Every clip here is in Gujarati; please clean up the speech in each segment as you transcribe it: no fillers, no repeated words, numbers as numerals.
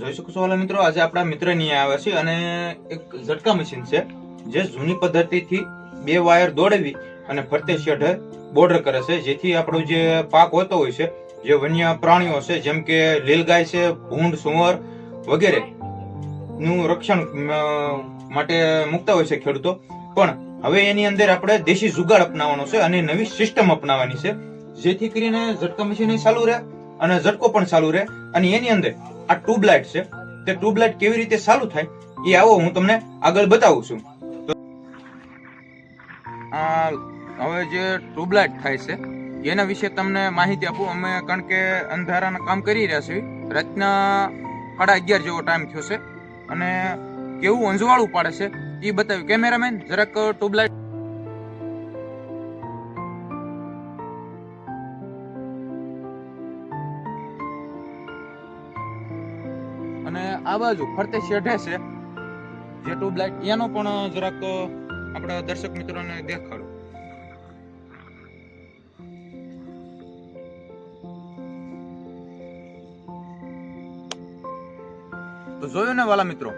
જોઈ શકો છો વાલા મિત્રો, આજે આપણા મિત્ર ની આવ્યા છે અને એક ઝટકા મશીન છે જે જૂની પદ્ધતિથી બે વાયર દોડાવી અને ફરતે શેઢે બોર્ડર કરે છે, જેથી આપણો જે પાક હોતો હોય છે, જે વન્ય પ્રાણીઓ છે જેમ કે લીલગાય છે, ભૂંડ, સુવર વગેરે નું રક્ષણ માટે મૂકતા હોય છે ખેડૂતો. પણ હવે એની અંદર આપણે દેશી જુગાડ અપનાવવાનો છે અને નવી સિસ્ટમ અપનાવવાની છે, જેથી કરીને ઝટકા મશીન ચાલુ રહે અને ઝટકો પણ ચાલુ રહે. અને એની અંદર આ ટ્યુબલાઇટ છે, તે ટ્યુબલાઇટ કેવી રીતે ચાલુ થાય એ આવો હું તમને આગળ બતાવું છું. તો આ હવે જે ટ્યુબલાઇટ થાય છે એના વિશે તમને માહિતી આપું અમે, કારણ કે અંધારાના કામ કરી રહ્યા છીએ. રાતના 11:30 જેવો ટાઈમ થયો છે અને કેવું અંજવાળું પાડે છે એ બતાવ્યું. કેમેરામેન જરાક ટ્યુબલાઇટ. અને આ બાજુ ફરતે શેઢે છે જે ટ્યુબલાઇટ, એનો પણ જરાક આપણા દર્શક મિત્રોને દેખાડો. તો જોયું ને વાલા મિત્રો,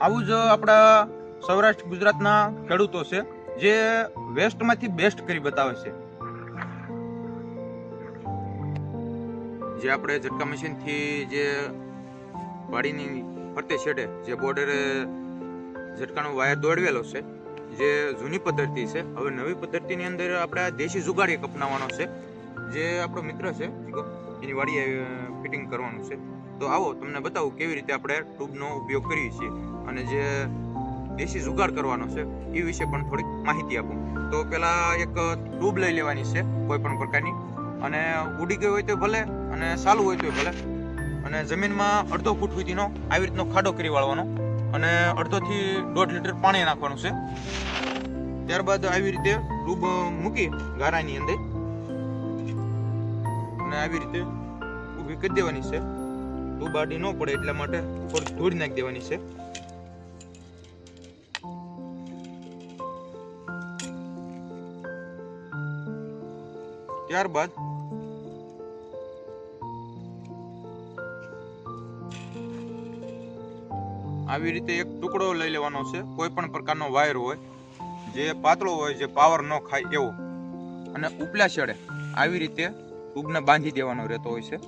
આવું જ આપણા સૌરાષ્ટ્ર ગુજરાતના ખેડૂતો છે જે વેસ્ટમાંથી બેસ્ટ કરી બતાવે છે. જે આપણે ઝટકા મશીનથી જે વાડીની ફરતે છેડે જે બોર્ડરે ઝટકાનો વાયર દોડવેલો છે, જે જૂની પદ્ધતિ છે. હવે નવી પદ્ધતિની અંદર આપણે દેશી જુગાડ એક અપનાવવાનો છે, જે આપણો મિત્ર છે એની વાડીએ ફિટિંગ કરવાનું છે. તો આવો તમને બતાવું કેવી રીતે આપણે ટ્યુબનો ઉપયોગ કરીએ છીએ અને જે દેશી જુગાડ કરવાનો છે એ વિશે પણ થોડીક માહિતી આપું. તો પેલા એક ટ્યુબ લઈ લેવાની છે કોઈ પણ પ્રકારની, અને ઉડી ગઈ હોય તો ભલે અને ચાલુ હોય તો ભલે, અને જમીનમાં 1/2 ફૂટ સુધીનો આવી રીતનો ખાડો કરી વાળવાનો અને 1.5 થી 1.5 લીટર પાણી નાખવાનું છે. ત્યારબાદ આવી રીતે ટ્યુબ મૂકી ગારાની અંદર અને આવી રીતે ઊભી કરી દેવાની છે. ટ્યુબ આડી ન પડે એટલા માટે થોડી ધૂળ નાખી દેવાની છે. ત્યારબાદ આવી રીતે એક ટુકડો લઈ લેવાનો છે, કોઈ પણ પ્રકારનો વાયર હોય જે પાતળો હોય, જે પાવર ન ખાય એવો, અને ઉપલા છેડે આવી રીતે ટ્યુબને બાંધી દેવાનો રહેતો હોય છે.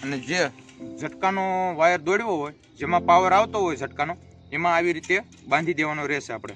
અને જે ઝટકાનો વાયર દોડ્યો હોય, જેમાં પાવર આવતો હોય ઝટકાનો, એમાં આવી રીતે બાંધી દેવાનો રહેશે આપણે.